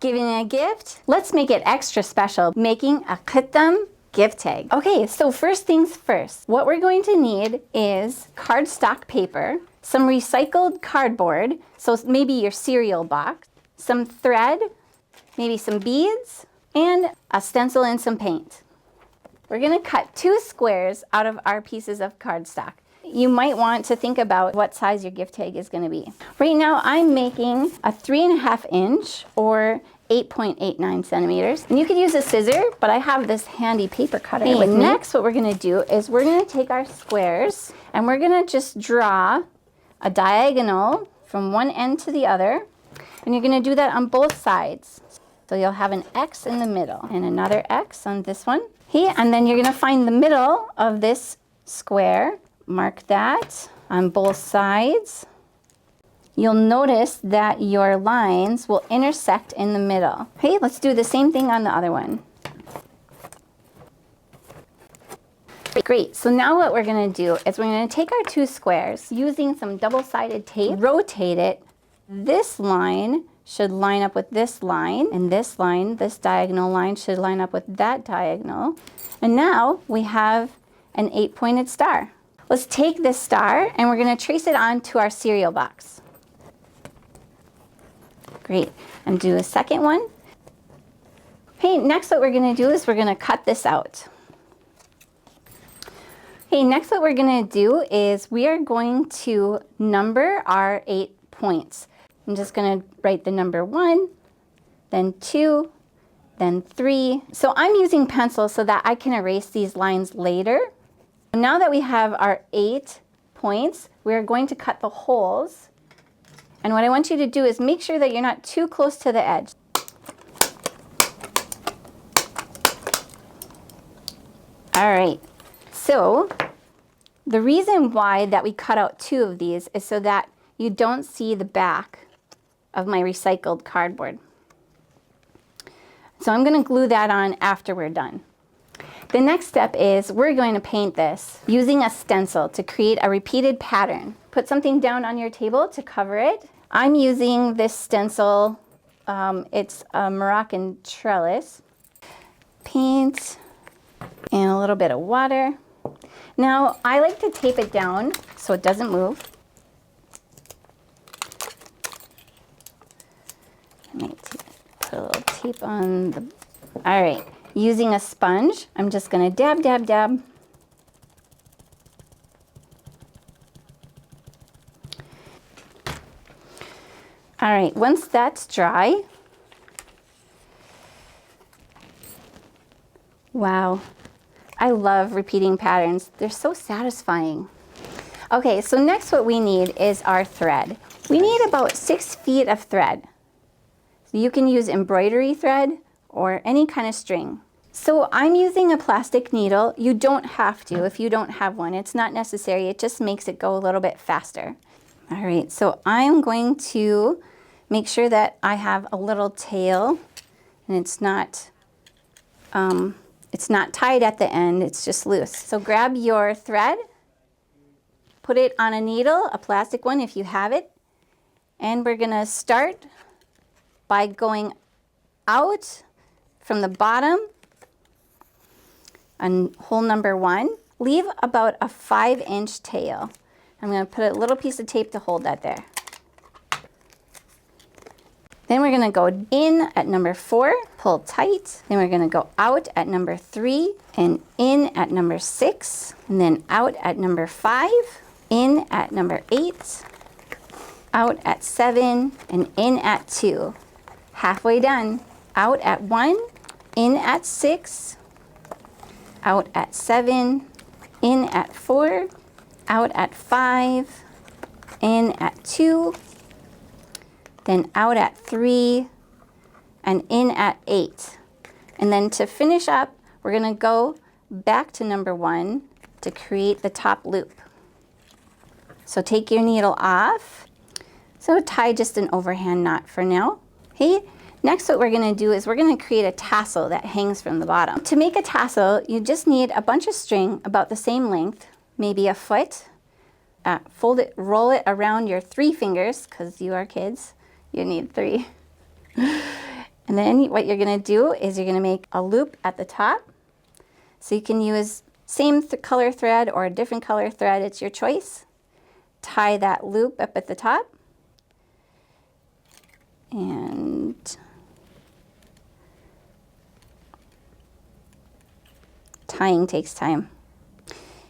Giving a gift? Let's make it extra special, making a Khatam gift tag. Okay, so first things first, what we're going to need is cardstock paper, some recycled cardboard, so maybe your cereal box, some thread, maybe some beads, and a stencil and some paint. We're gonna cut 2 squares out of our pieces of cardstock. You might want to think about what size your gift tag is gonna be. Right now I'm making a 3.5 inch or 8.89 centimeters. And you could use a scissor, but I have this handy paper cutter with me. Next, what we're gonna do is we're gonna take our squares and we're gonna just draw a diagonal from one end to the other. And you're gonna do that on both sides. So you'll have an X in the middle and another X on this one. Okay, and then you're gonna find the middle of this square. Mark that on both sides. You'll notice that your lines will intersect in the middle. Okay, let's do the same thing on the other one. Great, so now what we're gonna do is we're gonna take our 2 squares, using some double-sided tape, rotate it. This line should line up with this line, and this line, this diagonal line, should line up with that diagonal. And now we have an 8-pointed star. Let's take this star and we're gonna trace it onto our cereal box. Great, and do a second one. Okay, next what we're gonna do is we're gonna cut this out. Okay, next what we're gonna do is we are going to number our 8 points. I'm just gonna write the number 1, then 2, then 3. So I'm using pencil so that I can erase these lines later. Now that we have our 8 points, we're going to cut the holes. And what I want you to do is make sure that you're not too close to the edge. All right, so the reason why that we cut out 2 of these is so that you don't see the back of my recycled cardboard. So I'm gonna glue that on after we're done. The next step is we're going to paint this using a stencil to create a repeated pattern. Put something down on your table to cover it. I'm using this stencil, it's a Moroccan trellis. Paint and a little bit of water. Now I like to tape it down so it doesn't move. I might put a little tape on the, all right. Using a sponge, I'm just gonna dab, dab, dab. All right, once that's dry, wow, I love repeating patterns. They're so satisfying. Okay, so next what we need is our thread. We need about 6 feet of thread. So you can use embroidery thread or any kind of string. So I'm using a plastic needle. You don't have to if you don't have one. It's not necessary. It just makes it go a little bit faster. All right, so I'm going to make sure that I have a little tail and it's not tied at the end, it's just loose. So grab your thread, put it on a needle, a plastic one if you have it, and we're gonna start by going out from the bottom on hole number 1. Leave about a 5-inch tail. I'm going to put a little piece of tape to hold that there. Then we're going to go in at number 4, pull tight. Then we're going to go out at number 3 and in at number 6, and then out at number 5, in at number 8, out at 7, and in at 2. Halfway done. Out at 1, in at 6, out at 7, in at 4, out at 5, in at 2, then out at 3, and in at 8. And then to finish up, we're gonna go back to number 1 to create the top loop. So take your needle off. So tie just an overhand knot for now. Okay. Next, what we're gonna do is we're gonna create a tassel that hangs from the bottom. To make a tassel, you just need a bunch of string about the same length, maybe a foot. Fold it, roll it around your 3 fingers, because you are kids, you need 3. And then what you're gonna do is you're gonna make a loop at the top. So you can use same color thread or a different color thread, it's your choice. Tie that loop up at the top. And tying takes time.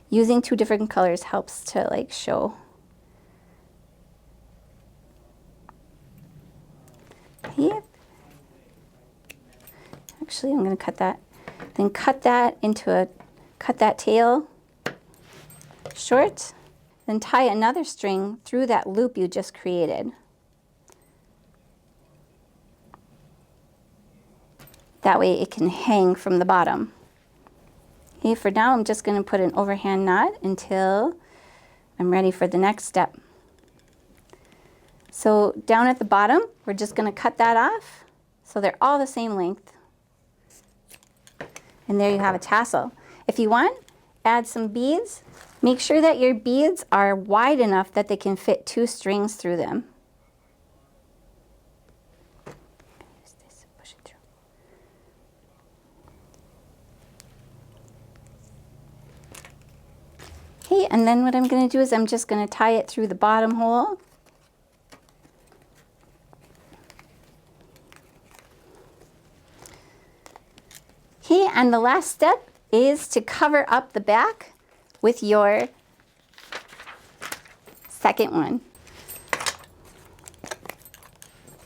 Using two different colors helps to like show. Yep. Actually, I'm going to cut that. Then cut that tail short. Then tie another string through that loop you just created. That way it can hang from the bottom. Okay, for now I'm just going to put an overhand knot until I'm ready for the next step. So down at the bottom, we're just going to cut that off so they're all the same length. And there you have a tassel. If you want, add some beads. Make sure that your beads are wide enough that they can fit 2 strings through them. Okay, and then what I'm going to do is I'm just going to tie it through the bottom hole. Okay, and the last step is to cover up the back with your second one.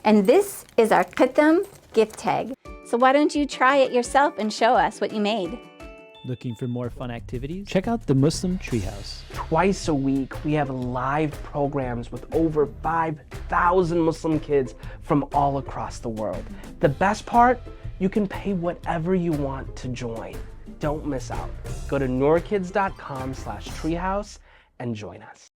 And this is our Khatam gift tag. So why don't you try it yourself and show us what you made? Looking for more fun activities? Check out the Muslim Treehouse. Twice a week, we have live programs with over 5,000 Muslim kids from all across the world. The best part, you can pay whatever you want to join. Don't miss out. Go to noorkids.com/treehouse and join us.